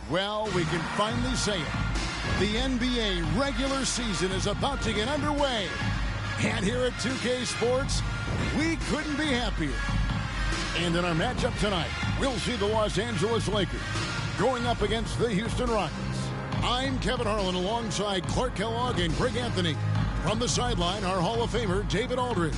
Well, we can finally say it. The NBA regular season is about to get underway. And here at 2K Sports, we couldn't be happier. And in our matchup tonight, we'll see the Los Angeles Lakers going up against the Houston Rockets. I'm Kevin Harlan alongside Clark Kellogg and Greg Anthony. From the sideline, our Hall of Famer, David Aldridge.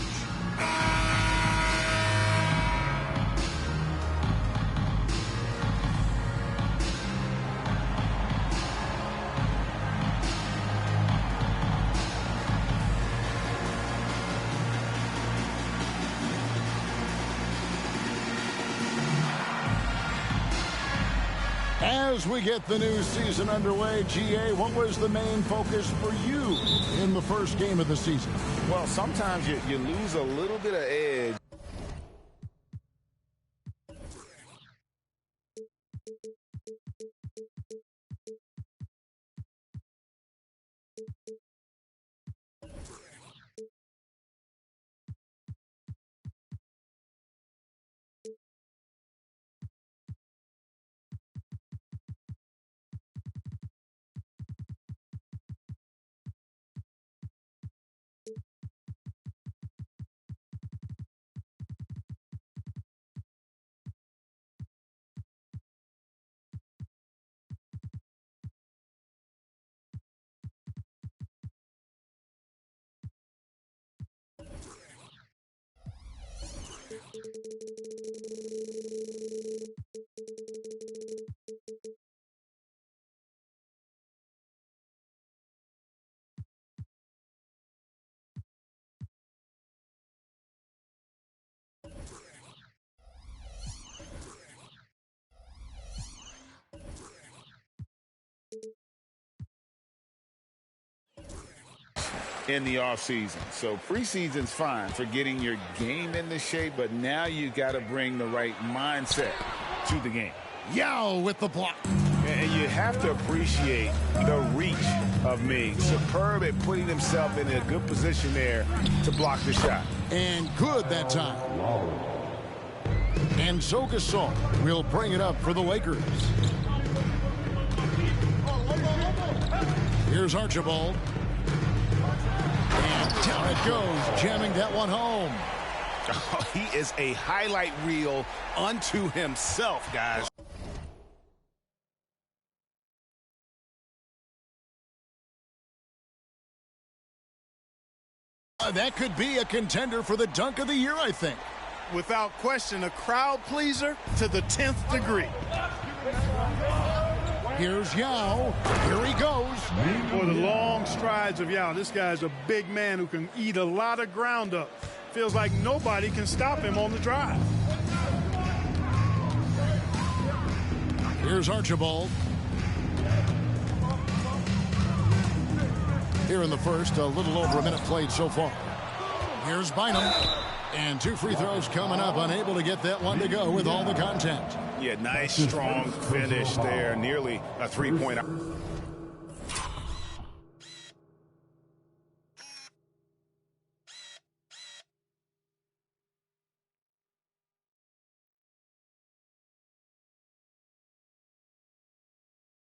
As we get the new season underway, GA, what was the main focus for you in the first game of the season? Well, sometimes you lose a little bit of edge. In the offseason. So preseason's fine for getting your game into shape, but now you got to bring the right mindset to the game. Yao with the block. And you have to appreciate the reach of Mig. Superb at putting himself in a good position there to block the shot. And good that time. And so Gasol will bring it up for the Lakers. Here's Archibald. And down it goes, jamming that one home. Oh, he is a highlight reel unto himself, guys. That could be a contender for the dunk of the year, I think. Without question, a crowd pleaser to the 10th degree. Here's Yao. Here he goes. For the long strides of Yao. This guy's a big man who can eat a lot of ground up. Feels like nobody can stop him on the drive. Here's Archibald. Here in the first, a little over a minute played so far. Here's Bynum. And 2 free throws coming up, unable to get that one to go with all the contact. Yeah, nice, strong finish there. Nearly a three-point.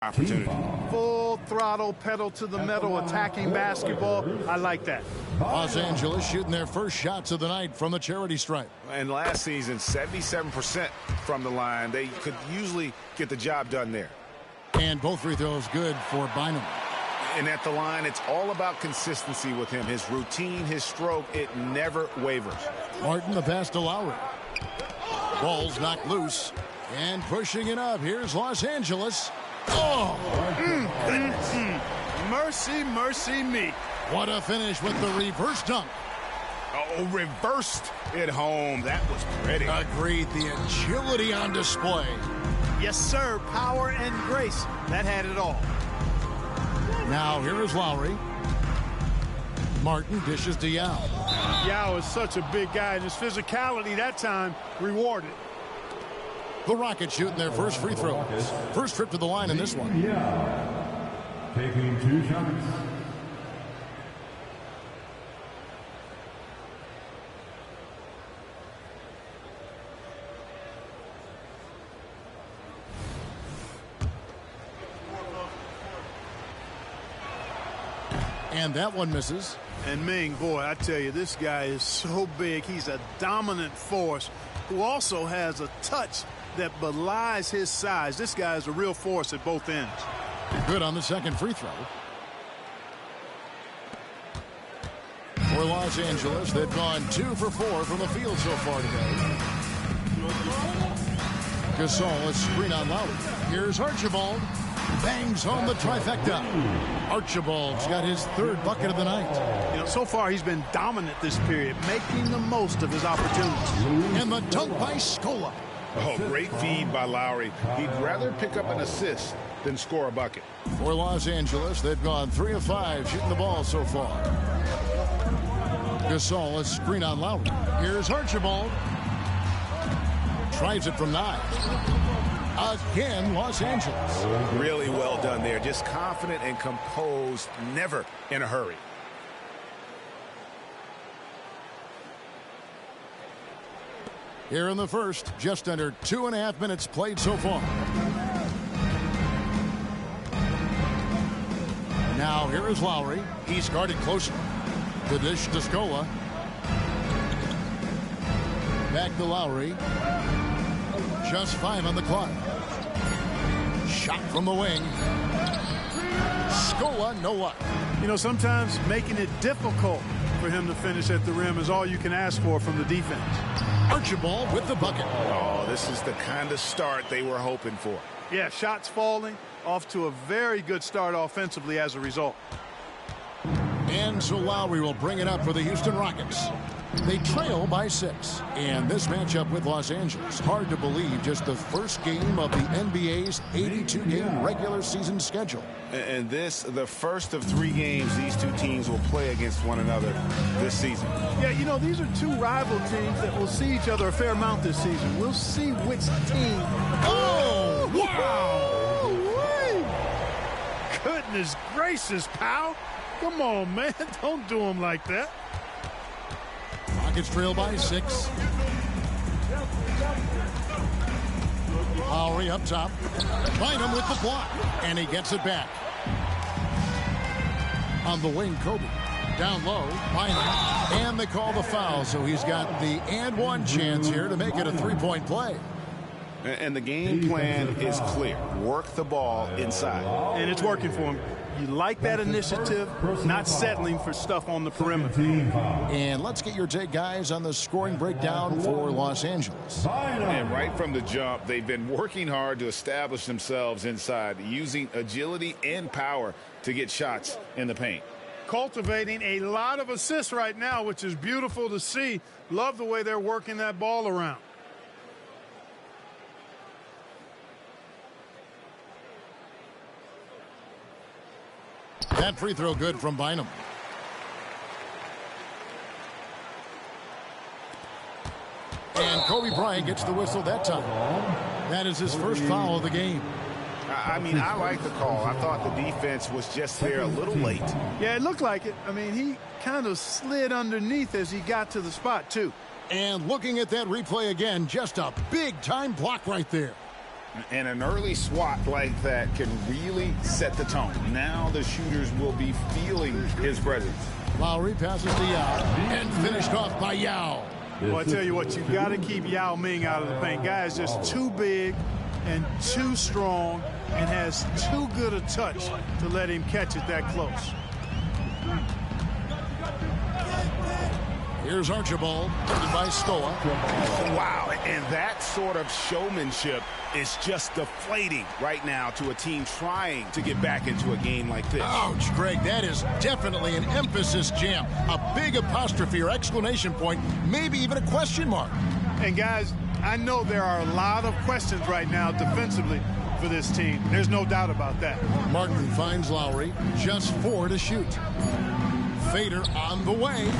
Opportunity. Full throttle, pedal to the metal, attacking basketball. I like that. Los Angeles shooting their first shots of the night from the charity stripe. And last season, 77% from the line. They could usually get the job done there. And both free throws good for Bynum. And at the line, it's all about consistency with him. His routine, his stroke, it never wavers. Martin the pass to Lowry. Ball's knocked loose. And pushing it up. Here's Los Angeles. Oh! Mercy, mercy me. What a finish with the reverse dunk. Oh, reversed it home. That was pretty. Agreed. The agility on display. Yes, sir. Power and grace. That had it all. Now here is Lowry. Martin dishes to Yao. Yao is such a big guy, and his physicality that time rewarded. The Rockets shooting their first free throw. First trip to the line in this one. Yeah. Taking 2 shots. And that one misses. And Ming, boy, I tell you, this guy is so big. He's a dominant force who also has a touch that belies his size. This guy is a real force at both ends. Good on the second free throw. For Los Angeles, they've gone 2 for 4 from the field so far today. Gasol, a screen on Lowry. Here's Archibald. Bangs home the trifecta. Archibald's got his 3rd bucket of the night. You know, so far he's been dominant this period, making the most of his opportunities. And the dunk by Scola. Oh, great feed by Lowry. He'd rather pick up an assist than score a bucket. For Los Angeles, they've gone 3 of 5 shooting the ball so far. Gasol, a screen on Lowry. Here's Archibald. Tries it from 9. Again, Los Angeles. Really well done there. Just confident and composed, never in a hurry. Here in the first, just under 2.5 minutes played so far. Now here is Lowry. He's guarded closer. The dish to Scola. Back to Lowry. Just 5 on the clock. Shot from the wing. Scola, no luck. You know, sometimes making it difficult for him to finish at the rim is all you can ask for from the defense. Archibald with the bucket. Oh, this is the kind of start they were hoping for. Yeah, shots falling, off to a very good start offensively as a result. And so Lowry will bring it up for the Houston Rockets. They trail by 6. And this matchup with Los Angeles, hard to believe, just the first game of the NBA's 82-game regular season schedule. And this, the first of 3 games these two teams will play against one another this season. Yeah, you know, these are 2 rival teams that will see each other a fair amount this season. We'll see which team. Oh, wow! Woo-wee. Goodness gracious, pal. Come on, man. Don't do him like that. Rockets trail by 6. Lowry up top. Bynum with the block. And he gets it back. On the wing, Kobe. Down low, Bynum. And they call the foul, so he's got the and one chance here to make it a 3-point play. And the game plan is clear. Work the ball inside. And it's working for him. You like that initiative, not settling for stuff on the perimeter. And let's get your take, guys, on the scoring breakdown for Los Angeles. And right from the jump, they've been working hard to establish themselves inside, using agility and power to get shots in the paint. Cultivating a lot of assists right now, which is beautiful to see. Love the way they're working that ball around. That free throw good from Bynum. And Kobe Bryant gets the whistle that time. That is his first foul of the game. I mean, I like the call. I thought the defense was just there a little late. Yeah, it looked like it. I mean, he kind of slid underneath as he got to the spot, too. And looking at that replay again, just a big-time block right there. And an early swat like that can really set the tone. Now the shooters will be feeling his presence. Lowry passes to Yao and finished off by Yao. Well, I tell you what, you've got to keep Yao Ming out of the paint. Guy is just too big and too strong and has too good a touch to let him catch it that close. Here's Archibald, by Scola. Wow, and that sort of showmanship is just deflating right now to a team trying to get back into a game like this. Ouch, Greg, that is definitely an emphasis jam. A big apostrophe or exclamation point, maybe even a question mark. And guys, I know there are a lot of questions right now defensively for this team. There's no doubt about that. Martin finds Lowry, just 4 to shoot. Fader on the way.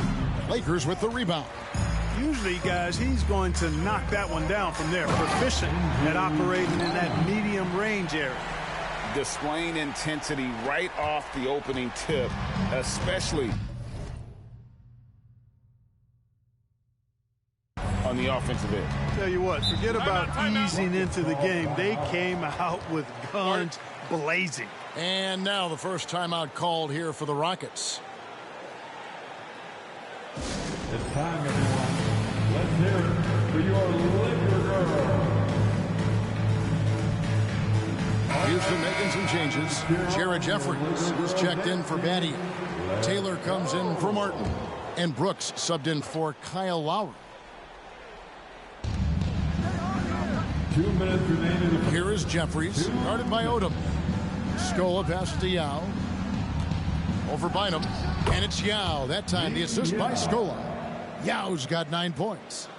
Lakers with the rebound. Usually, guys, he's going to knock that one down from there. Proficient at operating in that medium range area. Displaying intensity right off the opening tip, especially on the offensive end. Tell you what, forget about easing into the game. They came out with guns blazing. And now the first timeout called here for the Rockets. Houston making some changes. Jared Jeffries is checked in for Batty. Taylor comes in for Martin. And Brooks subbed in for Kyle Lowry. 2 minutes remaining. Here is Jeffries, guarded by Odom. Scola passes to Yao. Over Bynum. And it's Yao. That time the assist by Scola. Yao's got 9 points.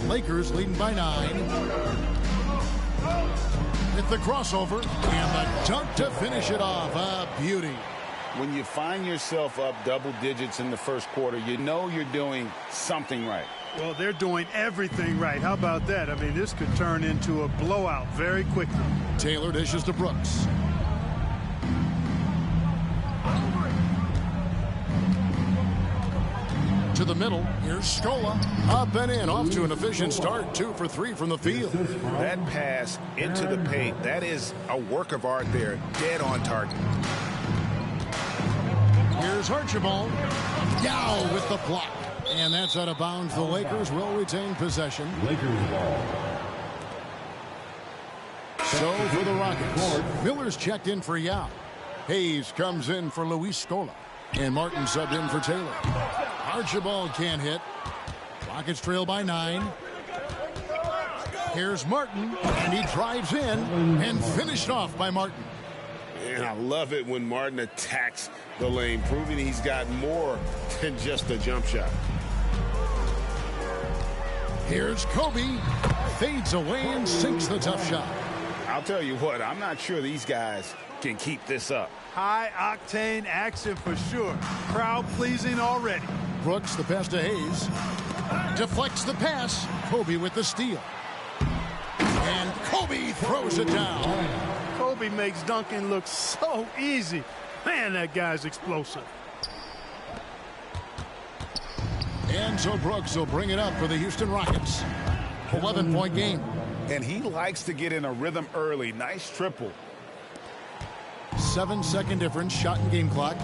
Lakers leading by 9. With the crossover and the dunk to finish it off. A beauty. When you find yourself up double digits in the first quarter, you know you're doing something right. Well, they're doing everything right. How about that? I mean, this could turn into a blowout very quickly. Taylor dishes to Brooks. To the middle. Here's Scola. Up and in. Off to an efficient start. 2 for 3 from the field. That pass into the paint, that is a work of art there. Dead on target. Here's Archibald. Yao with the block. And that's out of bounds. The Lakers will retain possession. Lakers ball. So for the Rockets, Miller's checked in for Yao. Hayes comes in for Luis Scola. And Martin subbed in for Taylor. Archibald can't hit. Rockets trail by 9. Here's Martin. And he drives in and finished off by Martin. And I love it when Martin attacks the lane, proving he's got more than just a jump shot. Here's Kobe. Fades away and sinks the tough shot. I'll tell you what, I'm not sure these guys can keep this up. High-octane action for sure. Crowd-pleasing already. Brooks, the pass to Hayes. Deflects the pass. Kobe with the steal. And Kobe throws it down. Kobe makes dunking look so easy. Man, that guy's explosive. And so Brooks will bring it up for the Houston Rockets. 11-point game. And he likes to get in a rhythm early. Nice triple. 7-second difference. Shot and game clock.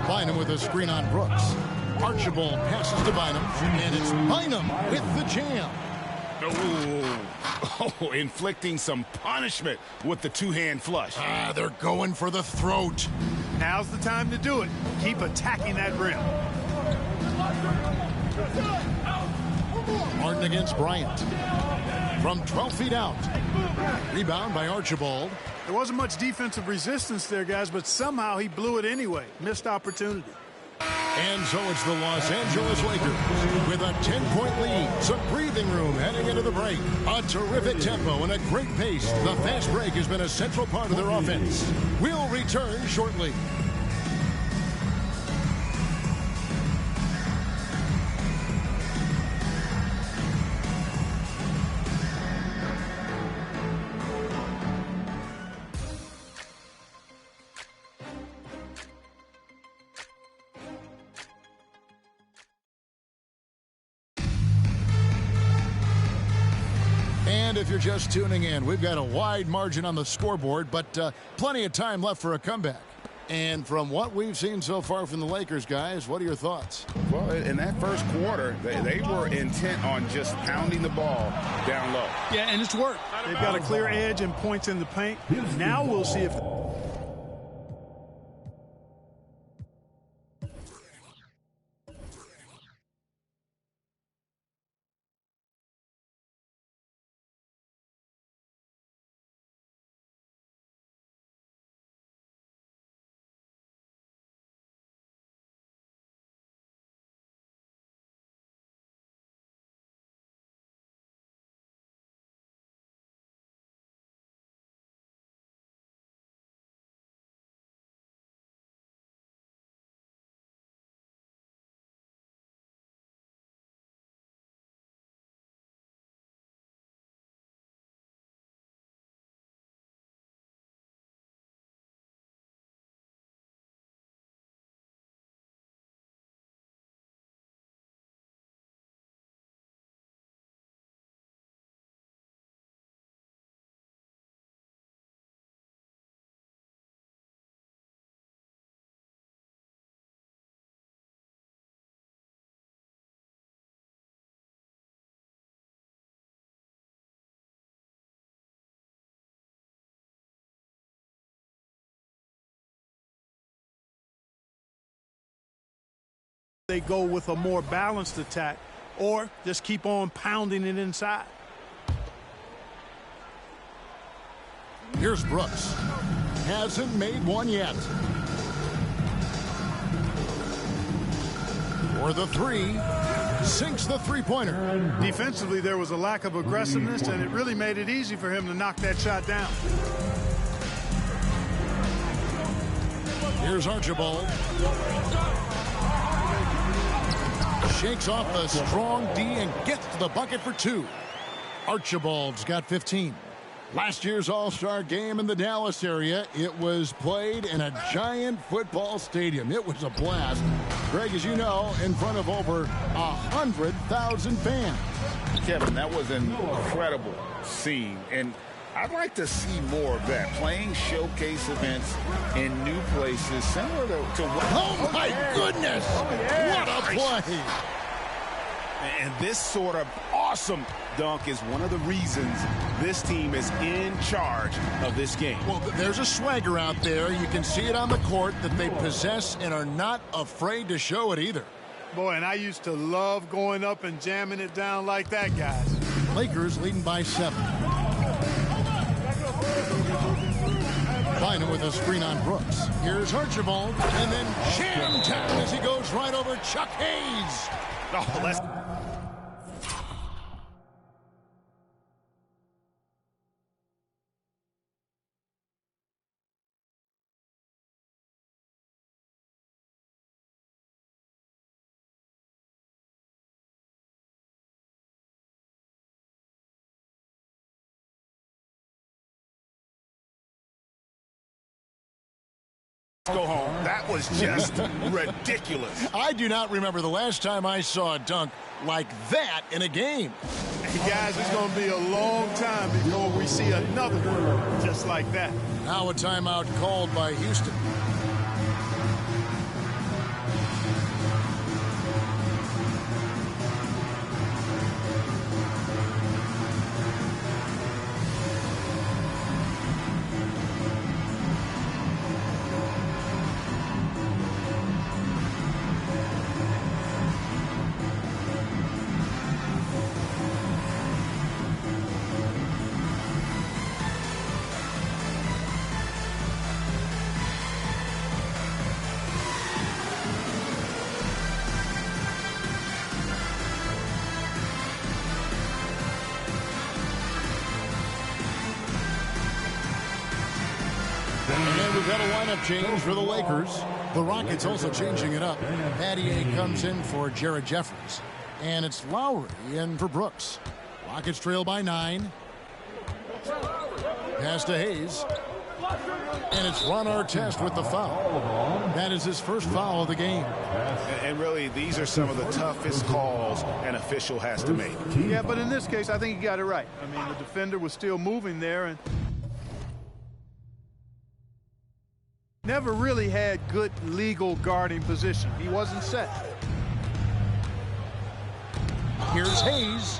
Bynum with a screen on Brooks. Archibald passes to Bynum. And it's Bynum with the jam. Oh, inflicting some punishment with the two-hand flush. They're going for the throat. Now's the time to do it. Keep attacking that rim. Martin against Bryant. From 12 feet out. Rebound by Archibald. There wasn't much defensive resistance there, guys, but somehow he blew it anyway. Missed opportunity. And so it's the Los Angeles Lakers with a 10-point lead. Some breathing room heading into the break. A terrific tempo and a great pace. The fast break has been a central part of their offense. We'll return shortly. And if you're just tuning in, we've got a wide margin on the scoreboard, but plenty of time left for a comeback. And from what we've seen so far from the Lakers, guys, what are your thoughts? Well, in that first quarter, they were intent on just pounding the ball down low. Yeah, and it's worked. They've got a clear edge and points in the paint. Now we'll see if they go with a more balanced attack or just keep on pounding it inside. Here's Brooks. Hasn't made one yet. For the three. Sinks the three-pointer. Defensively, there was a lack of aggressiveness, and it really made it easy for him to knock that shot down. Here's Archibald. Shakes off the strong D and gets to the bucket for two. Archibald's got 15. Last year's All-Star game in the Dallas area, it was played in a giant football stadium. It was a blast. Greg, as you know, in front of over 100,000 fans. Kevin, that was an incredible scene, and I'd like to see more of that. Playing showcase events in new places, similar to what... Oh, my goodness! What a play! And this sort of awesome dunk is one of the reasons this team is in charge of this game. Well, there's a swagger out there. You can see it on the court that they possess and are not afraid to show it either. Boy, and I used to love going up and jamming it down like that, guys. Lakers leading by 7. Bynum with a screen on Brooks. Here's Archibald, and then jam down as he goes right over Chuck Hayes. Oh, let's... go home. That was just ridiculous. I do not remember the last time I saw a dunk like that in a game. Hey, guys, it's going to be a long time before we see another one just like that. Now a timeout called by Houston. And we've got a lineup change for the Lakers. The Rockets also changing it up. Patty comes in for Jared Jeffries. And it's Lowry in for Brooks. Rockets trail by 9. Pass to Hayes. And it's Ron Artest with the foul. That is his first foul of the game. And really, these are some of the toughest calls an official has to make. Yeah, but in this case, I think he got it right. I mean, the defender was still moving there and never really had good legal guarding position. He wasn't set. Here's Hayes.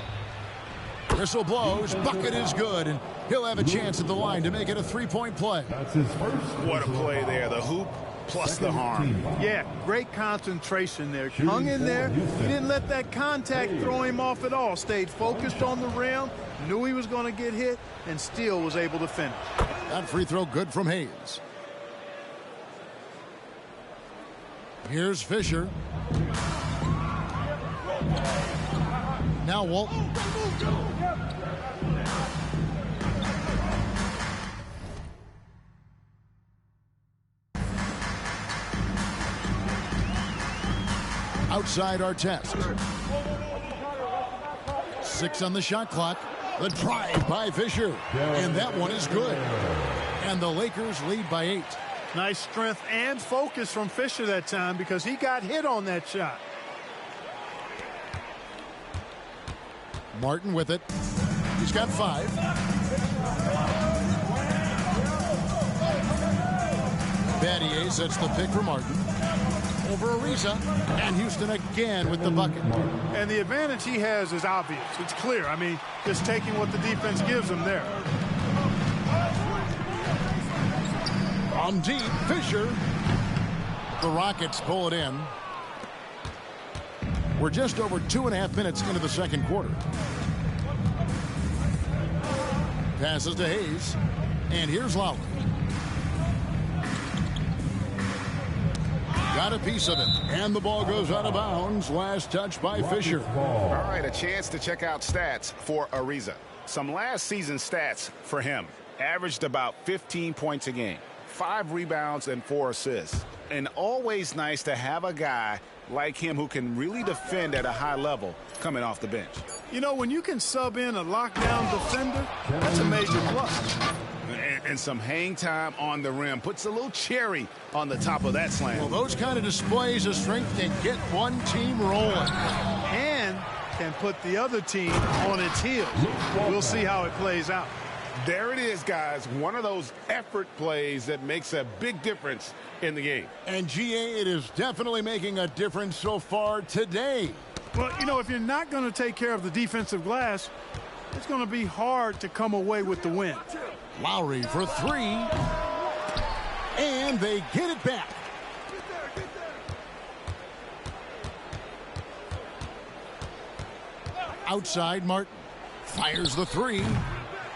Whistle blows. Bucket is good. And he'll have a chance at the line to make it a three-point play. That's his first. What a play there. The hoop plus the harm. Yeah, great concentration there. Hung in there. He didn't let that contact throw him off at all. Stayed focused on the rim. Knew he was going to get hit and still was able to finish. That free throw good from Hayes. Here's Fisher. Now Walton. Outside Artest. 6 on the shot clock. The drive by Fisher. And that one is good. And the Lakers lead by 8. Nice strength and focus from Fisher that time because he got hit on that shot. Martin with it. He's got 5. Battier sets the pick for Martin. Over Ariza. And Houston again with the bucket. And the advantage he has is obvious. It's clear. I mean, just taking what the defense gives him there. On deep, Fisher. The Rockets pull it in. We're just over 2.5 minutes into the second quarter. Passes to Hayes. And here's Lowry. Got a piece of it. And the ball goes out of bounds. Last touch by Fisher. All right, a chance to check out stats for Ariza. Some last season stats for him. Averaged about 15 points a game, 5 rebounds and 4 assists. And always nice to have a guy like him who can really defend at a high level coming off the bench. You know, when you can sub in a lockdown defender, that's a major plus. And some hang time on the rim puts a little cherry on the top of that slam. Well, those kind of displays of strength can get one team rolling. And can put the other team on its heels. We'll see how it plays out. There it is, guys. One of those effort plays that makes a big difference in the game. And, GA, it is definitely making a difference so far today. Well, you know, if you're not going to take care of the defensive glass, it's going to be hard to come away with the win. Lowry for 3. And they get it back. Outside, Martin fires the 3.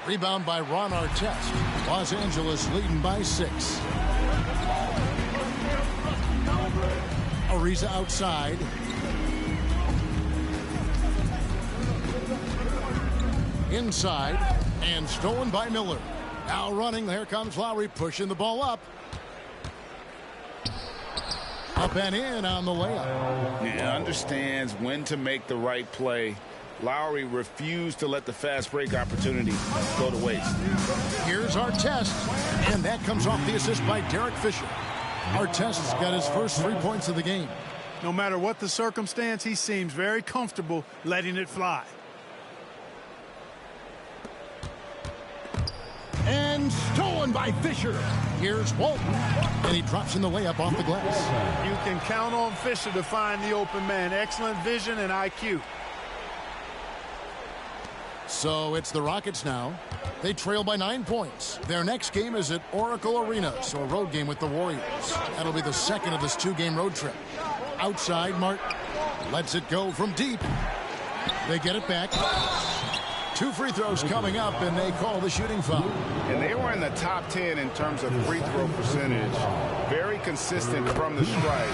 Rebound by Ron Artest. Los Angeles leading by 6. Ariza outside. Inside. And stolen by Miller. Now running. Here comes Lowry pushing the ball up. Up and in on the layup. Yeah, understands when to make the right play. Lowry refused to let the fast break opportunity go to waste. Here's Artest, and that comes off the assist by Derek Fisher. Artest's got his first 3 points of the game. No matter what the circumstance, he seems very comfortable letting it fly. And stolen by Fisher. Here's Walton, and he drops in the layup off the glass. You can count on Fisher to find the open man. Excellent vision and IQ. So it's the Rockets now. They trail by 9 points. Their next game is at Oracle Arena, so a road game with the Warriors. That'll be the second of this 2-game road trip. Outside, Martin lets it go from deep. They get it back. 2 free throws coming up, and they call the shooting foul. And they were in the top 10 in terms of free throw percentage. Very consistent from the stripe.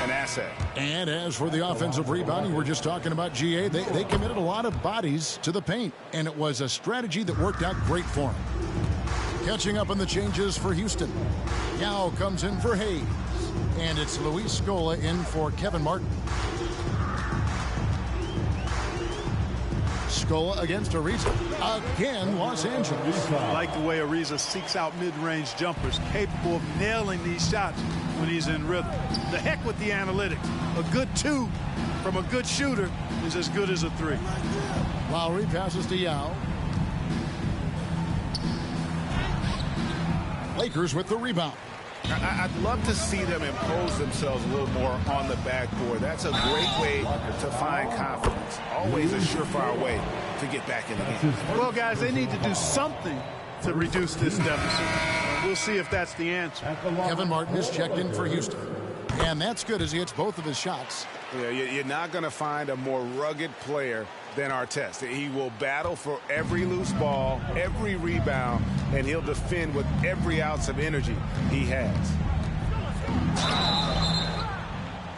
An asset. And as for the offensive rebounding, we're just talking about GA. They committed a lot of bodies to the paint, and it was a strategy that worked out great for them. Catching up on the changes for Houston. Yao comes in for Hayes, and it's Luis Scola in for Kevin Martin. Scola against Ariza. Again, Los Angeles. I like the way Ariza seeks out mid-range jumpers, capable of nailing these shots when he's in rhythm. The heck with the analytics. A good 2 from a good shooter is as good as a 3. Lowry passes to Yao. Lakers with the rebound. I'd love to see them impose themselves a little more on the backboard. That's a great way to find confidence. Always a surefire way to get back in the game. Well, guys, they need to do something to reduce this deficit. We'll see if that's the answer. Kevin Martin is checked in for Houston. And that's good as he hits both of his shots. Yeah, you're not going to find a more rugged player than Artest. He will battle for every loose ball, every rebound, and he'll defend with every ounce of energy he has.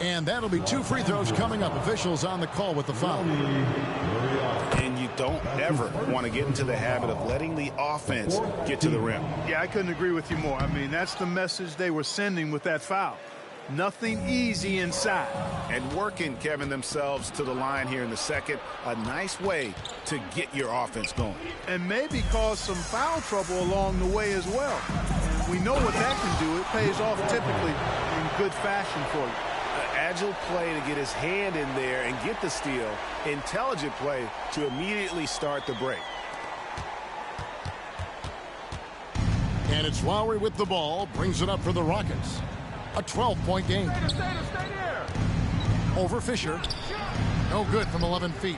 And that'll be 2 free throws coming up. Officials on the call with the foul. And you don't ever want to get into the habit of letting the offense get to the rim. Yeah, I couldn't agree with you more. I mean, that's the message they were sending with that foul. Nothing easy inside. And working, Kevin, themselves to the line here in the second. A nice way to get your offense going. And maybe cause some foul trouble along the way as well. We know what that can do. It pays off typically in good fashion for you. Agile play to get his hand in there and get the steal. Intelligent play to immediately start the break. And it's Lowry with the ball. Brings it up for the Rockets. A 12-point game. Over Fisher. No good from 11 feet.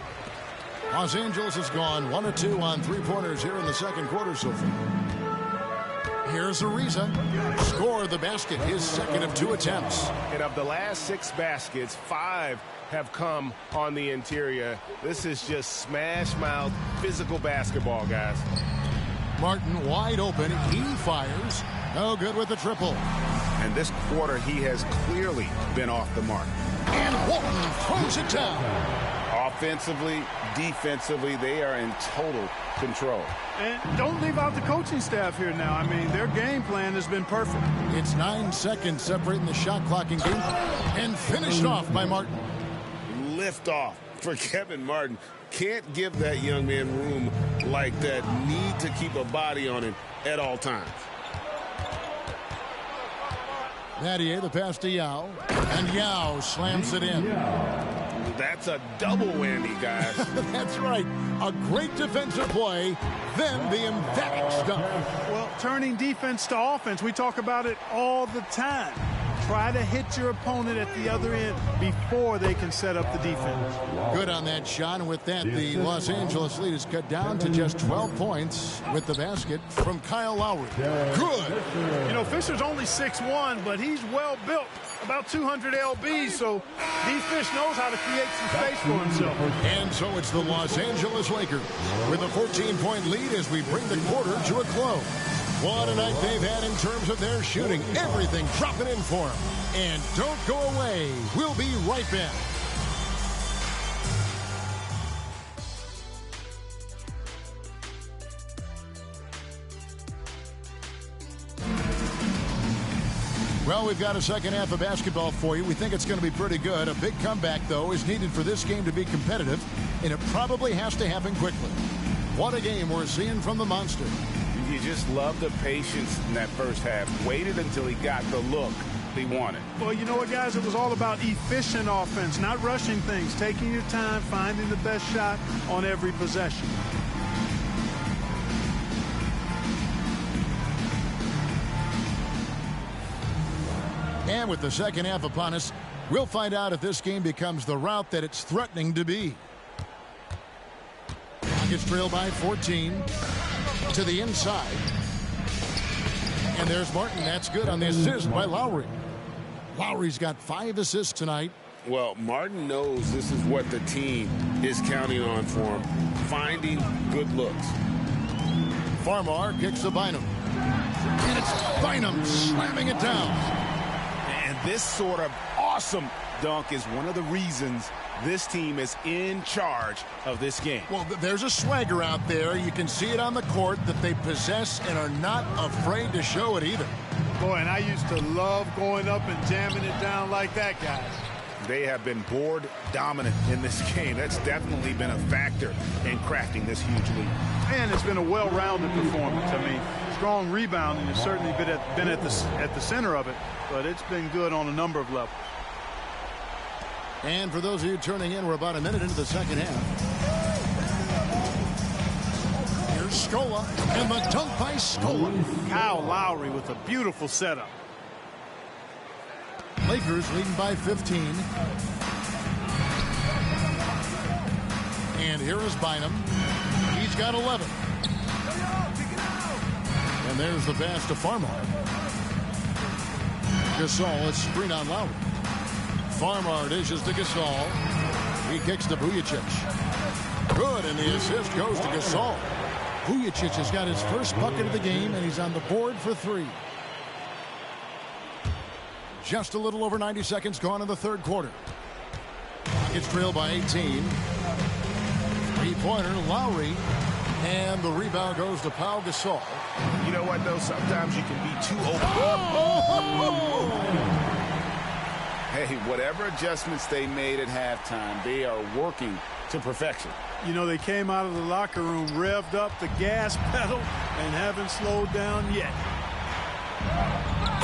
Los Angeles has gone 1 of 2 on 3-pointers here in the second quarter so far. Here's Ariza. Score the basket, his second of 2 attempts. And of the last 6 baskets, 5 have come on the interior. This is just smash mouth physical basketball, guys. Martin wide open. He fires. No good with the triple. And this quarter, he has clearly been off the mark. And Walton throws it down. Offensively, defensively, they are in total control. And don't leave out the coaching staff here now. I mean, their game plan has been perfect. It's 9 seconds separating the shot clock and game. And finished off by Martin. Lift off for Kevin Martin. Can't give that young man room like that. Need to keep a body on him at all times. Vadier, the pass to Yao. And Yao slams it in. That's a double whammy, guys. That's right. A great defensive play, then the emphatic stuff. Well, turning defense to offense, we talk about it all the time. Try to hit your opponent at the other end before they can set up the defense. Good on that shot, and with that, the Los Angeles lead is cut down to just 12 points with the basket from Kyle Lowry. Good. You know, Fisher's only 6'1", but he's well built, about 200 lb, so D-Fish knows how to create some space for himself. And so it's the Los Angeles Lakers with a 14-point lead as we bring the quarter to a close. What a night they've had in terms of their shooting. Everything dropping in for them. And don't go away. We'll be right back. Well, we've got a second half of basketball for you. We think it's going to be pretty good. A big comeback, though, is needed for this game to be competitive, and it probably has to happen quickly. What a game we're seeing from the Monster. You just love the patience in that first half. Waited until he got the look he wanted. Well, you know what, guys? It was all about efficient offense, not rushing things, taking your time, finding the best shot on every possession. And with the second half upon us, we'll find out if this game becomes the route that it's threatening to be. Rockets trail by 14 to the inside. And there's Martin. That's good on the assist by Lowry. Lowry's got 5 assists tonight. Well, Martin knows this is what the team is counting on for him. Finding good looks. Farmar kicks to Bynum. And it's Bynum slamming it down. And this sort of awesome dunk is one of the reasons this team is in charge of this game. Well, there's a swagger out there. You can see it on the court that they possess and are not afraid to show it either. Boy, and I used to love going up and jamming it down like that, guys. They have been board dominant in this game. That's definitely been a factor in crafting this huge lead. And it's been a well-rounded performance. I mean, strong rebounding has certainly been at the center of it, but it's been good on a number of levels. And for those of you turning in, we're about a minute into the second half. Here's Scola, and the dunk by Scola. Kyle Lowry with a beautiful setup. Lakers leading by 15. And here is Bynum. He's got 11. And there's the pass to Farmar. Gasol, it's screen on Lowry. Farmar dishes to Gasol. He kicks to Vujacic. Good, and the assist goes to Gasol. Vujacic has got his first bucket of the game, and he's on the board for 3. Just a little over 90 seconds gone in the third quarter. It's trailed by 18. Three-pointer, Lowry. And the rebound goes to Pau Gasol. You know what, though? Sometimes you can be too open. Hey, whatever adjustments they made at halftime, they are working to perfection. You know, they came out of the locker room, revved up the gas pedal, and haven't slowed down yet.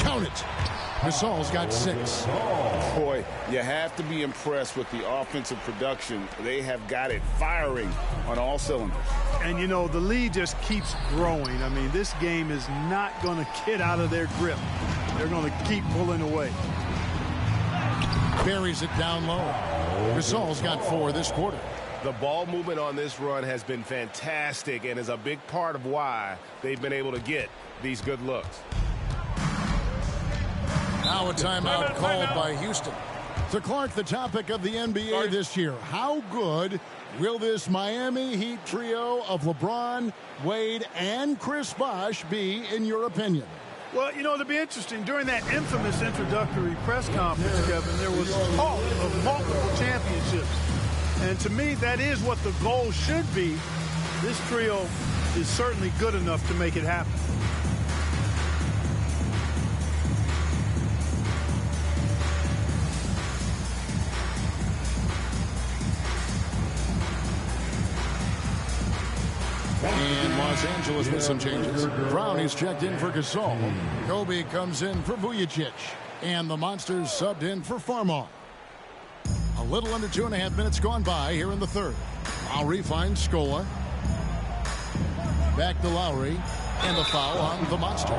Count it. Gasol's got 6. Boy, you have to be impressed with the offensive production. They have got it firing on all cylinders. And, you know, the lead just keeps growing. I mean, this game is not going to get out of their grip. They're going to keep pulling away. Buries it down low. Gasol's got 4 this quarter. The ball movement on this run has been fantastic and is a big part of why they've been able to get these good looks. Now a timeout called by Houston. So, Clark, the topic of the NBA this year, how good will this Miami Heat trio of LeBron, Wade, and Chris Bosh be, in your opinion? Well, you know, it'll be interesting. During that infamous introductory press conference, Kevin, there was talk of multiple championships. And to me, that is what the goal should be. This trio is certainly good enough to make it happen. And Los Angeles with some changes. Brownie's checked in for Gasol. Kobe comes in for Vujacic. And the Monsters subbed in for Farmar. A little under 2.5 minutes gone by here in the third. Lowry finds Scola. Back to Lowry. And the foul on the Monster.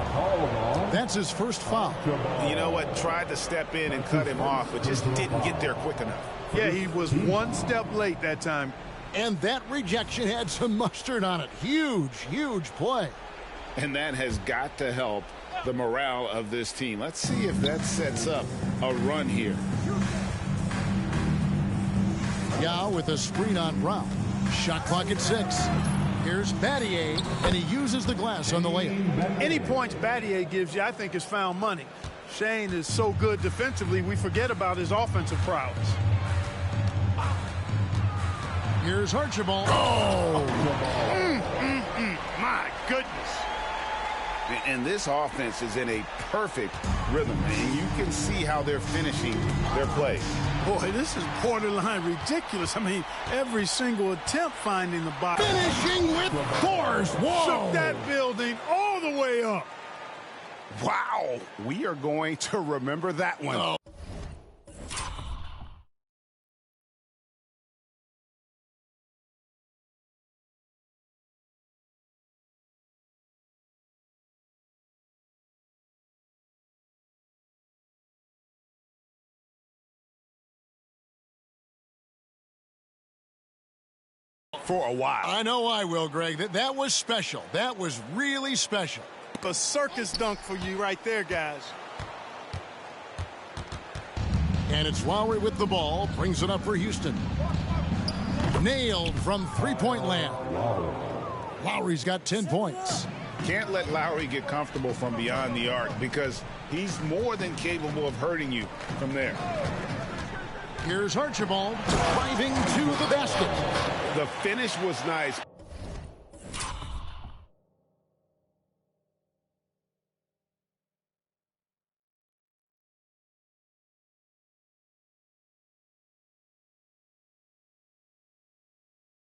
That's his first foul. You know what? Tried to step in and cut him off, but just didn't get there quick enough. Yeah, he was one step late that time. And that rejection had some mustard on it. Huge, huge play. And that has got to help the morale of this team. Let's see if that sets up a run here. Yao with a screen on Brown. Shot clock at 6. Here's Battier, and he uses the glass on the layup. Any points Battier gives you, I think, is found money. Shane is so good defensively, we forget about his offensive prowess. Here's Archibald. Oh! My goodness. And this offense is in a perfect rhythm, and you can see how they're finishing their play. Boy, this is borderline ridiculous. I mean, every single attempt finding the box. Finishing with force. Whoa! Shook that building all the way up. Wow. We are going to remember that one. Oh. For a while. I know I will, Greg. That was special. That was really special. A circus dunk for you right there, guys. And it's Lowry with the ball. Brings it up for Houston. Nailed from three-point land. Lowry's got 10 points. Can't let Lowry get comfortable from beyond the arc because he's more than capable of hurting you from there. Here's Archibald driving to the basket. The finish was nice.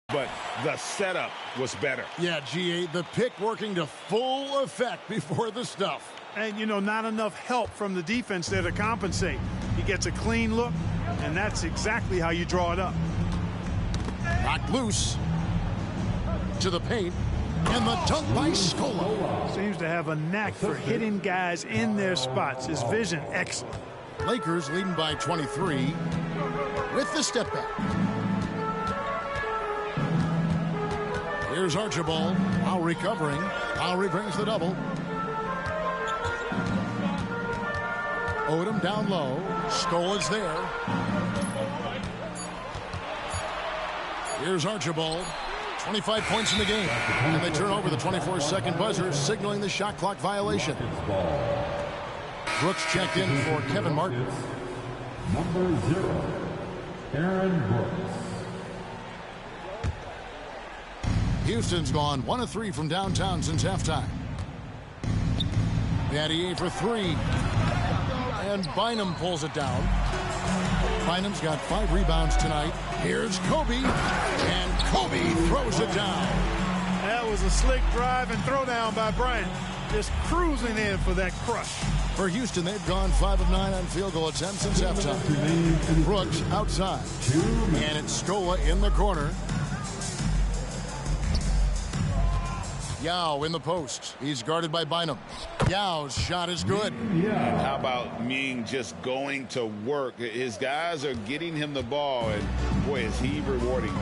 But the setup was better. Yeah, GA, the pick working to full effect before the stuff. And, you know, not enough help from the defense there to compensate. He gets a clean look, and that's exactly how you draw it up. Knocked loose to the paint, and the dunk by Scola. Seems to have a knack for hitting guys in their spots. His vision, excellent. Lakers leading by 23 with the step back. Here's Archibald. Lowry covering. Lowry brings the double. Odom down low. Scola's there. Here's Archibald. 25 points in the game. And they turn over the 24-second buzzer, signaling the shot clock violation. Brooks checked in for Kevin Martin. Number 0, Aaron Brooks. Houston's gone 1 of 3 from downtown since halftime. Battier for 3. And Bynum pulls it down. Bynum's got 5 rebounds tonight. Here's Kobe. And Kobe throws it down. That was a slick drive and throw down by Bryant. Just cruising in for that crush. For Houston, they've gone 5 of 9 on field goal attempts since halftime. Brooks outside. And it's Scola in the corner. Yao in the post. He's guarded by Bynum. Yao's shot is good. How about Ming just going to work? His guys are getting him the ball, and Boy, is he rewarding.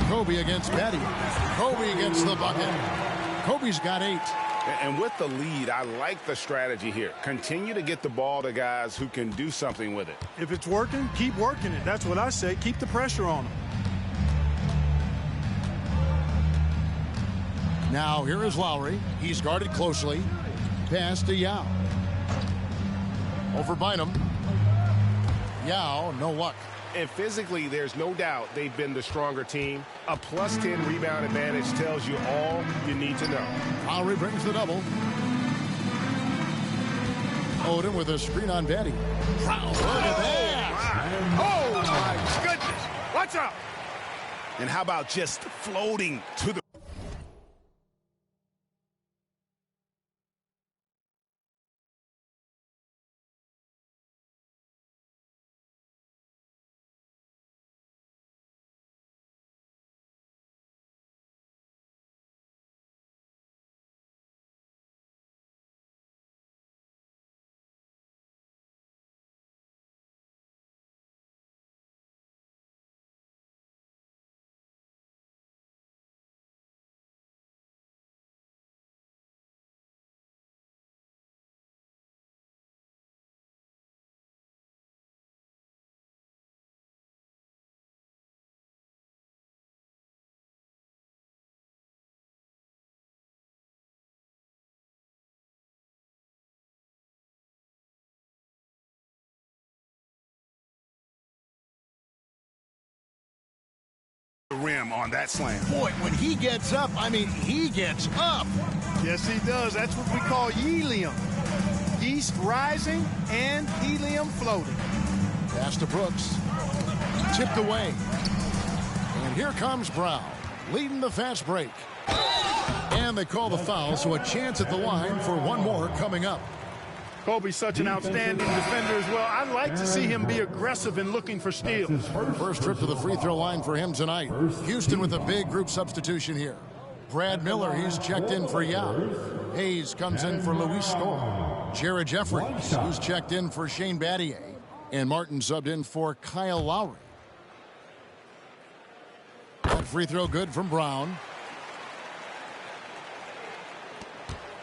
Kobe against Betty. Kobe against the bucket. Kobe's got 8. And with the lead, I like the strategy here. Continue to get the ball to guys who can do something with it. If it's working, keep working it. That's what I say. Keep the pressure on them. Now here is Lowry. He's guarded closely. Pass to Yao. Over Bynum. Yao, no luck. And physically, there's no doubt they've been the stronger team. A +10 rebound advantage tells you all you need to know. Lowry brings the double. Odom with a screen on Betty. Wow, look at that. Oh, my goodness. Watch out. And how about just floating to the... rim on that slam. Boy, when he gets up, I mean, he gets up. Yes, he does. That's what we call helium. Yeast rising and helium floating. Pass to Brooks. Tipped away. And here comes Brown, leading the fast break. And they call the foul, so a chance at the line for one more coming up. Kobe's such an outstanding defender as well. I'd like to see him be aggressive in looking for steals. First trip to the free throw line for him tonight. Houston with a big group substitution here. Brad Miller, he's checked in for Yao. Hayes comes in for Luis Scola. Jared Jeffries, who's checked in for Shane Battier. And Martin subbed in for Kyle Lowry. That free throw good from Brown.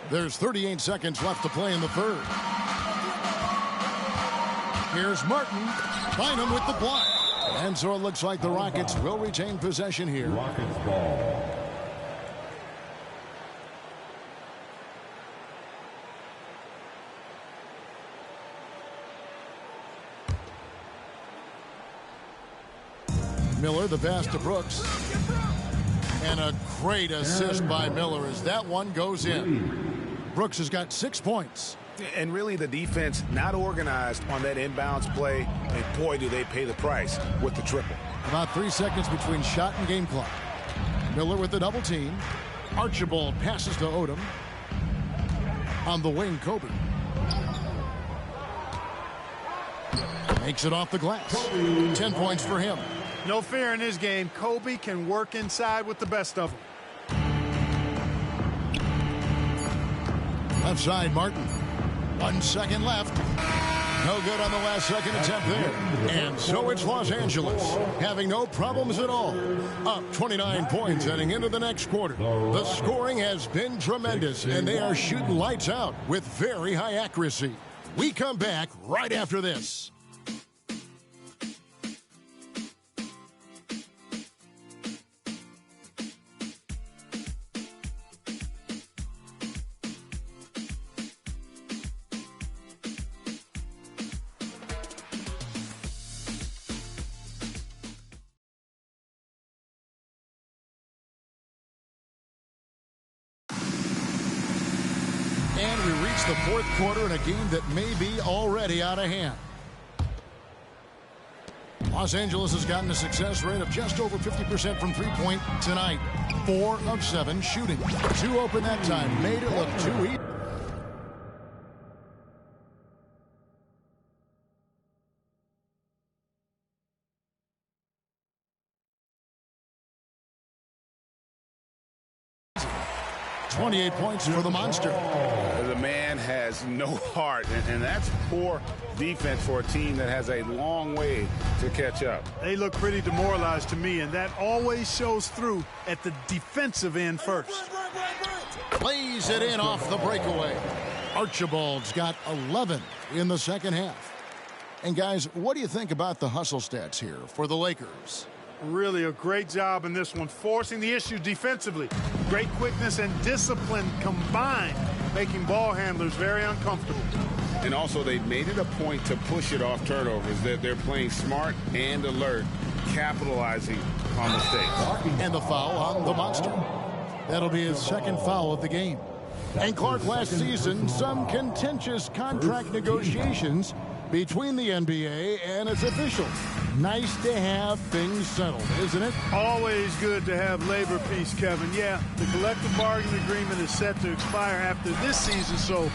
There's 38 seconds left to play in the third. Here's Martin. Bynum with the block. And so it looks like the Rockets will retain possession here. Rockets ball. Miller, the pass to Brooks. And a great assist by Miller as that one goes in. Brooks has got 6 points. And really the defense not organized on that inbounds play. And boy, do they pay the price with the triple. About 3 seconds between shot and game clock. Miller with the double team. Archibald passes to Odom. On the wing, Kobe. Makes it off the glass. 10 points for him. No fear in his game. Kobe can work inside with the best of them. Left side, Martin. 1 second left. No good on the last second attempt there. And so it's Los Angeles, having no problems at all. Up 29 points heading into the next quarter. The scoring has been tremendous, and they are shooting lights out with very high accuracy. We come back right after this. And we reach the fourth quarter in a game that may be already out of hand. Los Angeles has gotten a success rate of just over 50% from three-point tonight. 4 of 7 shooting. 2 open that time. Made it look too easy. #28 points for the Monster. The The man has no heart, and that's poor defense for a team that has a long way to catch up. They look pretty demoralized to me, and that always shows through at the defensive end first. Plays it in off the breakaway. Archibald's got 11 in the second half. And guys, what do you think about the hustle stats here for the Lakers? Really a great job in this one, forcing the issue defensively. Great quickness and discipline combined, making ball handlers very uncomfortable. And also, they've made it a point to push it off turnovers. They're playing smart and alert, capitalizing on mistakes. And the foul on the monster. That'll be his second foul of the game. And Clark, last season, some contentious contract negotiations between the NBA and its officials. Nice to have things settled, isn't it? Always good to have labor peace, Kevin. Yeah, the collective bargaining agreement is set to expire after this season, so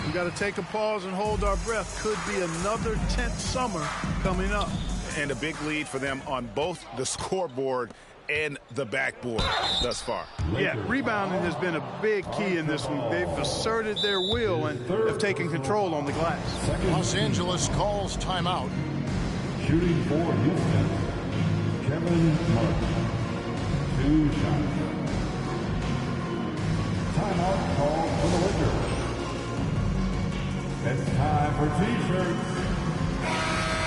we've got to take a pause and hold our breath. Could be another tense summer coming up. And a big lead for them on both the scoreboard and the backboard thus far. Yeah, rebounding has been a big key in this one. They've asserted their will and have taken control on the glass. Los Angeles calls timeout. Shooting for Houston, Kevin Martin. 2 shots. Timeout called for the Lakers. It's time for T-shirts.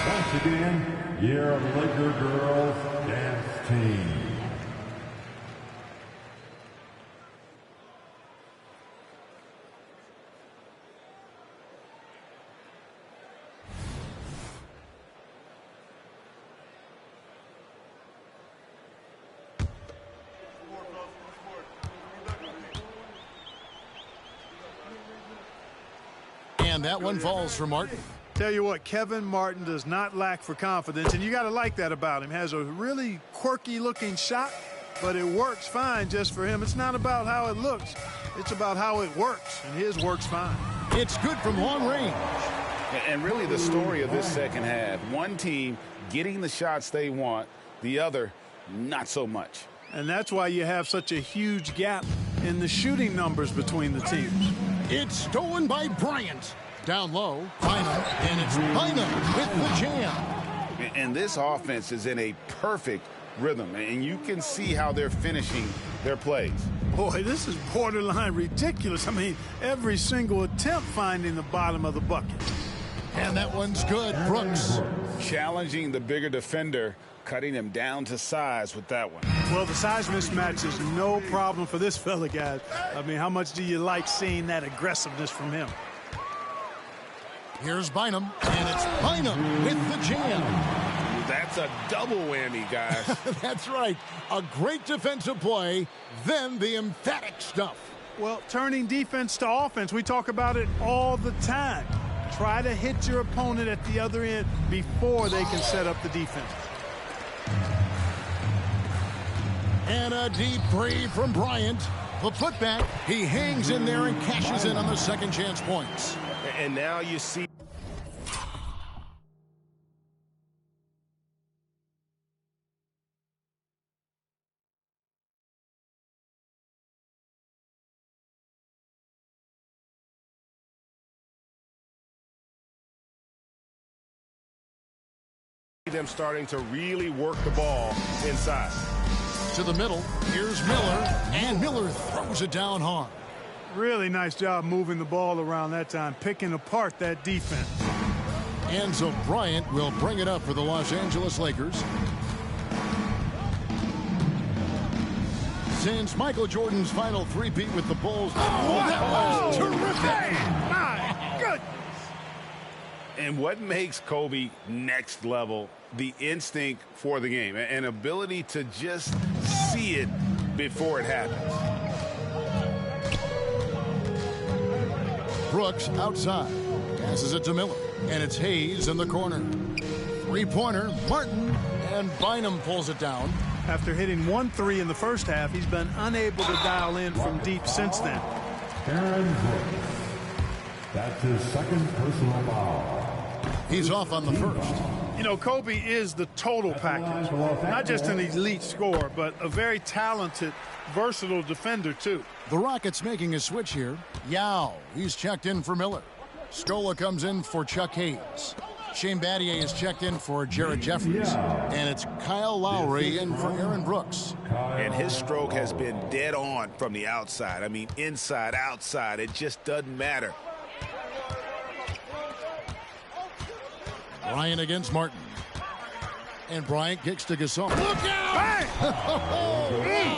Once again, your Laker girls dance team. And that one falls for Martin. Tell you what, Kevin Martin does not lack for confidence, and you got to like that about him. Has a really quirky-looking shot, but it works fine just for him. It's not about how it looks. It's about how it works, and his works fine. It's good from long range. And really the story of this second half, one team getting the shots they want, the other not so much. And that's why you have such a huge gap in the shooting numbers between the teams. It's stolen by Bryant. Down low, Bynum, and it's Bynum with the jam. And this offense is in a perfect rhythm, and you can see how they're finishing their plays. Boy, this is borderline ridiculous. I mean, every single attempt finding the bottom of the bucket. And that one's good. Brooks. Challenging the bigger defender, cutting him down to size with that one. Well, the size mismatch is no problem for this fella, guys. I mean, how much do you like seeing that aggressiveness from him? Here's Bynum, and it's Bynum with the jam. That's a double whammy, guys. That's right. A great defensive play, then the emphatic stuff. Well, turning defense to offense, we talk about it all the time. Try to hit your opponent at the other end before they can set up the defense. And a deep three from Bryant. The putback, he hangs in there and cashes in on the second chance points. And now you see them starting to really work the ball inside. To the middle, here's Miller, and Miller throws it down hard. Really nice job moving the ball around that time, picking apart that defense. And so Bryant will bring it up for the Los Angeles Lakers. Since Michael Jordan's final three-peat with the Bulls. Oh, that was terrific! My goodness! And what makes Kobe next level? The instinct for the game, an ability to just see it before it happens. Brooks outside. Passes it to Miller. And it's Hayes in the corner. Three-pointer, Martin. And Bynum pulls it down. After hitting 1 3 in the first half, he's been unable to dial in from deep since then. Aaron Brooks. That's his second personal foul. He's off on the first. You know, Kobe is the total package. Not just an elite scorer, but a very talented, versatile defender, too. The Rockets making a switch here. Yao, he's checked in for Miller. Scola comes in for Chuck Hayes. Shane Battier is checked in for Jared Jeffries. And it's Kyle Lowry in for Aaron Brooks. And his stroke has been dead on from the outside. I mean, inside, outside, it just doesn't matter. Bryant against Martin. And Bryant kicks to Gasol. Look out! Hey!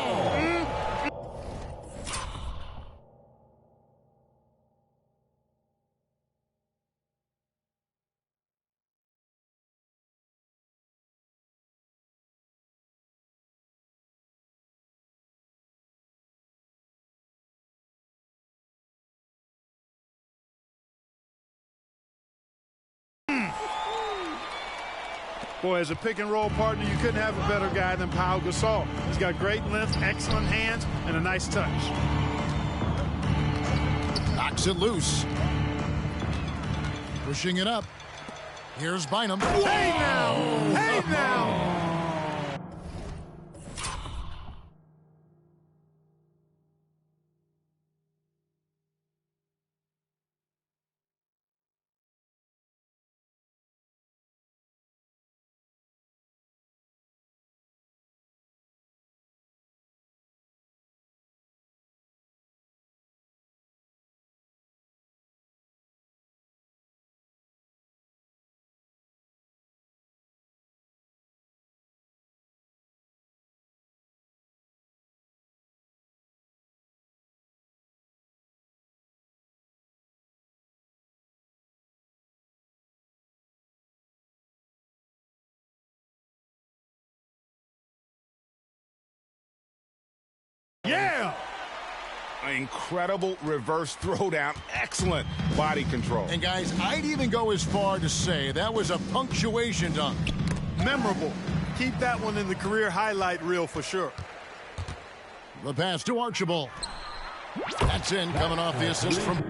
Boy, as a pick-and-roll partner, you couldn't have a better guy than Pau Gasol. He's got great length, excellent hands, and a nice touch. Knocks it loose. Pushing it up. Here's Bynum. Hey now! Hey now! Yeah! Incredible reverse throwdown. Excellent body control. And guys, I'd even go as far to say that was a punctuation dunk. Memorable. Keep that one in the career highlight reel for sure. The pass to Archibald. That's in, coming off the assist from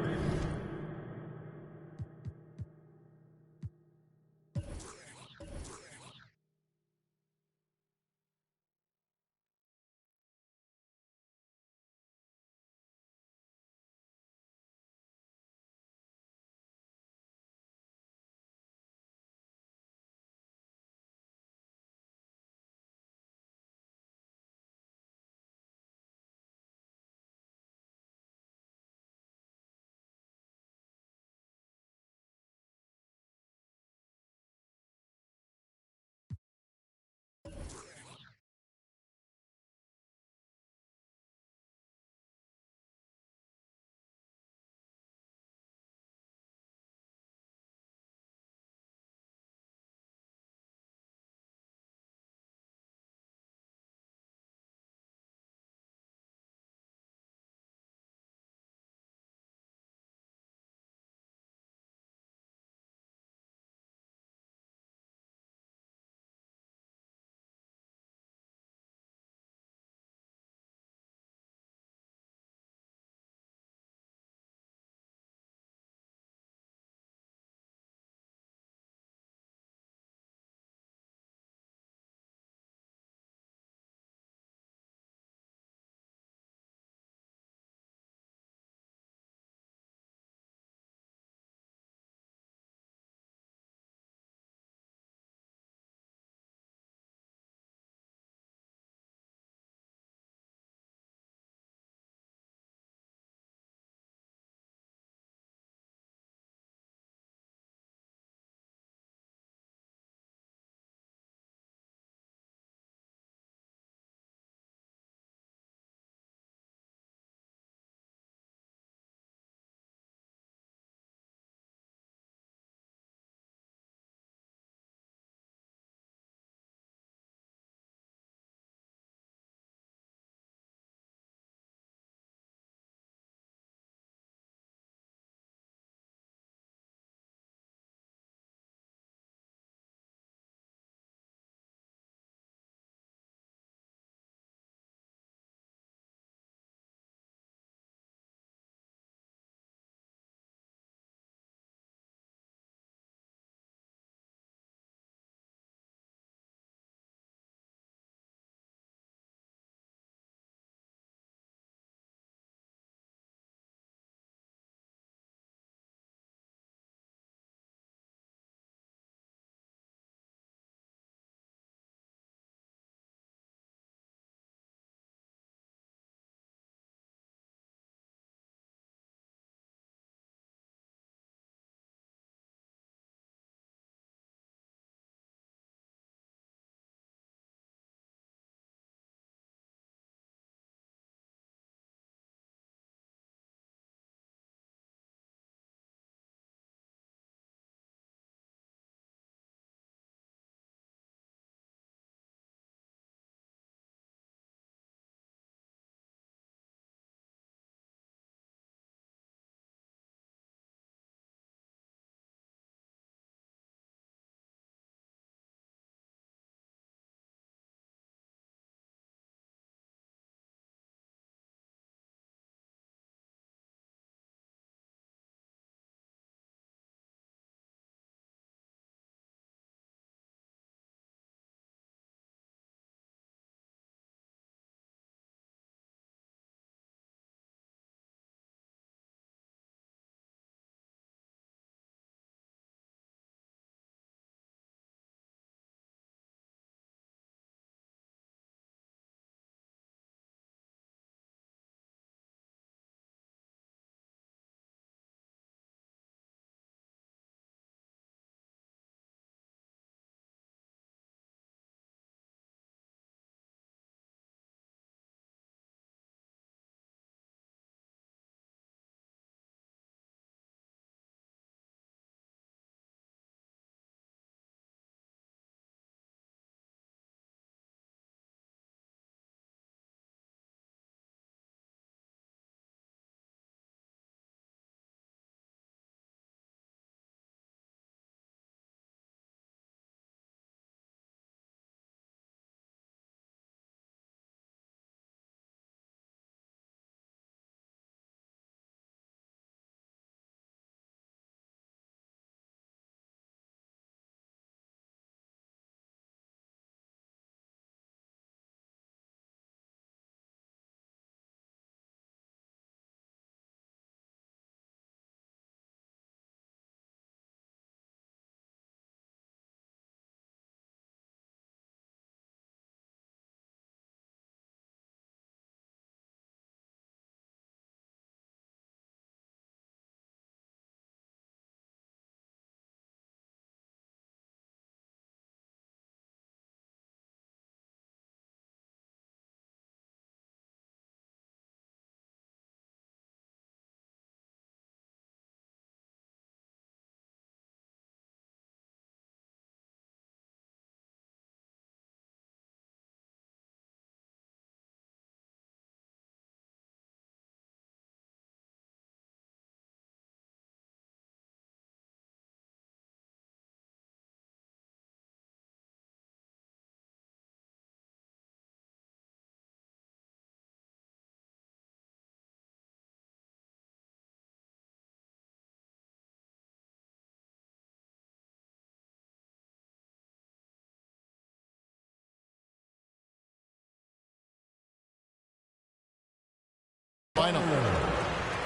Bynum.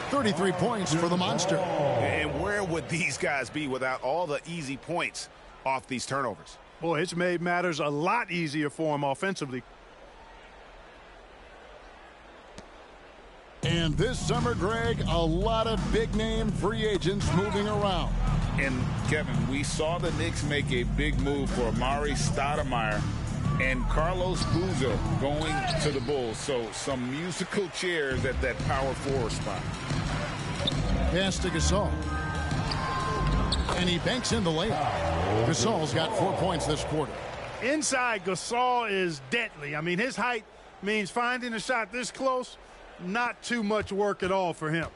33 points for the Monster. And where would these guys be without all the easy points off these turnovers? Boy, it's made matters a lot easier for them offensively. And this summer, Greg, a lot of big-name free agents moving around. And, Kevin, we saw the Knicks make a big move for Amari Stoudemire and Carlos Boozer going to the Bulls. So some musical chairs at that power forward spot. Pass to Gasol. And he banks in the layup. Gasol's got 4 points this quarter. Inside, Gasol is deadly. I mean, his height means finding a shot this close, not too much work at all for him.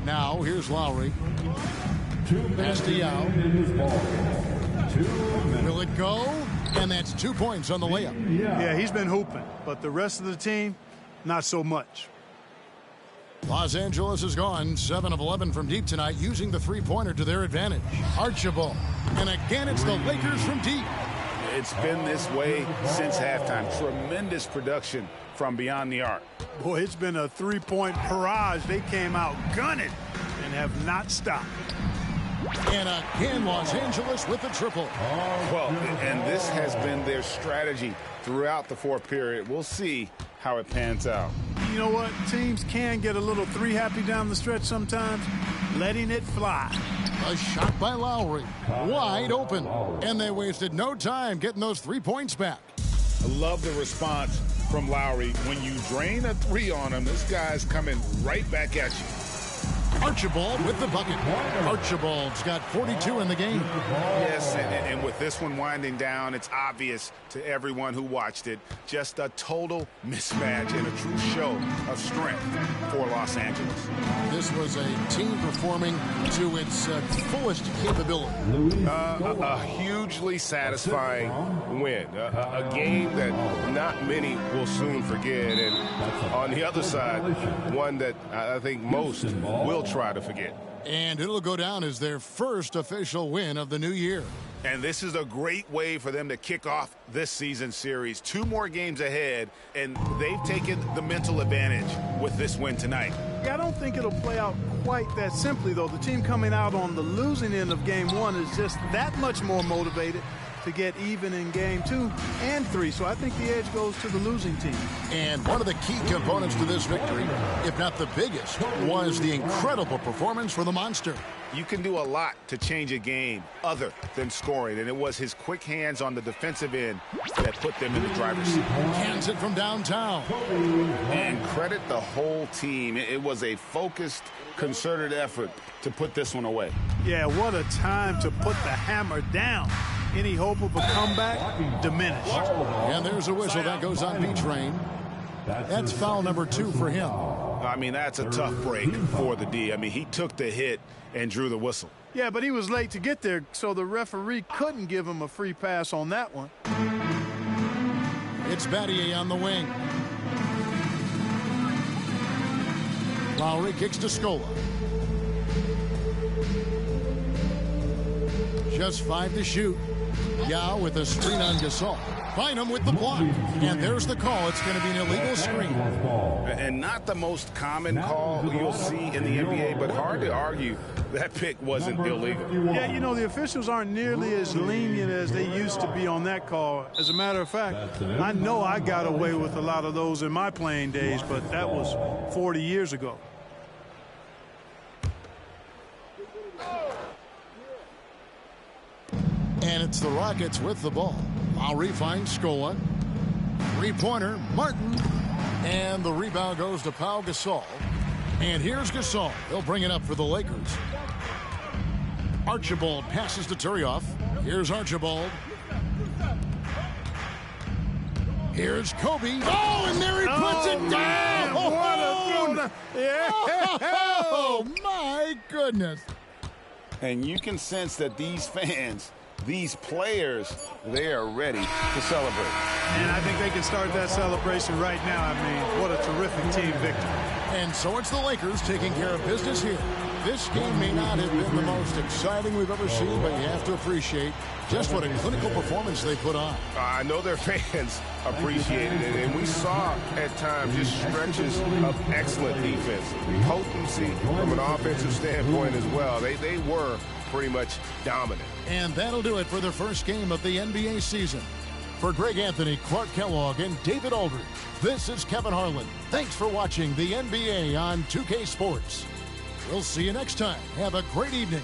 Now, here's Lowry. Pass to Yao. Will it go? And that's 2 points on the layup. Yeah, he's been hooping, but the rest of the team, not so much. Los Angeles has gone 7 of 11 from deep tonight, using the three-pointer to their advantage. Archibald. And again, it's the Lakers from deep. It's been this way since halftime. Tremendous production from beyond the arc. Boy, it's been a three-point barrage. They came out gunning and have not stopped. And again, Los Angeles with the triple. Well, and this has been their strategy throughout the fourth period. We'll see how it pans out. You know what? Teams can get a little three-happy down the stretch sometimes, letting it fly. A shot by Lowry. Wide open. And they wasted no time getting those 3 points back. I love the response from Lowry. When you drain a three on him, this guy's coming right back at you. Archibald with the bucket. Archibald's got 42 in the game. Yes, and with this one winding down, it's obvious to everyone who watched it. Just a total mismatch and a true show of strength for Los Angeles. This was a team performing to its fullest capability. A hugely satisfying win. A game that not many will soon forget. And on the other side, one that I think most will try to forget. And it'll go down as their first official win of the new year. And this is a great way for them to kick off this season series. 2 more games ahead, and they've taken the mental advantage with this win tonight. Yeah, I don't think it'll play out quite that simply, though. The team coming out on the losing end of game 1 is just that much more motivated to get even in game 2 and 3. So I think the edge goes to the losing team. And one of the key components to this victory, if not the biggest, was the incredible performance for the Monster. You can do a lot to change a game other than scoring, and it was his quick hands on the defensive end that put them in the driver's seat. Hands it from downtown. And credit the whole team. It was a focused, concerted effort to put this one away. Yeah, what a time to put the hammer down. Any hope of a comeback diminished. And there's a whistle that goes on B-Train. That's foul number 2 for him. I mean, that's a tough break for the D. I mean, he took the hit and drew the whistle. Yeah, but he was late to get there, so the referee couldn't give him a free pass on that one. It's Battier on the wing. Lowry kicks to Scola. Just 5 to shoot. Yao with a screen on Gasol. Bynum with the block. And there's the call. It's going to be an illegal screen. And not the most common call you'll see in the NBA, but hard to argue that pick wasn't illegal. Yeah, you know, the officials aren't nearly as lenient as they used to be on that call. As a matter of fact, I know I got away with a lot of those in my playing days, but that was 40 years ago. And it's the Rockets with the ball. Lowry finds Scola. Three-pointer, Martin. And the rebound goes to Pau Gasol. And here's Gasol. He'll bring it up for the Lakers. Archibald passes to Turioff. Here's Archibald. Here's Kobe. Oh, and there he puts it down. What a throw. Yeah. Oh, my goodness. And you can sense that these fans, these players, they are ready to celebrate. And I think they can start that celebration right now. I mean, what a terrific team victory. And so it's the Lakers taking care of business here. this game may not have been the most exciting we've ever seen, but you have to appreciate just what a clinical performance they put on. I know their fans appreciated it, and we saw at times just stretches of excellent defense, potency from an offensive standpoint as well. They were pretty much dominant. And that'll do it for the first game of the NBA season. For Greg Anthony, Clark Kellogg, and David Aldridge, this is Kevin Harlan. Thanks for watching the NBA on 2K Sports. We'll see you next time. Have a great evening.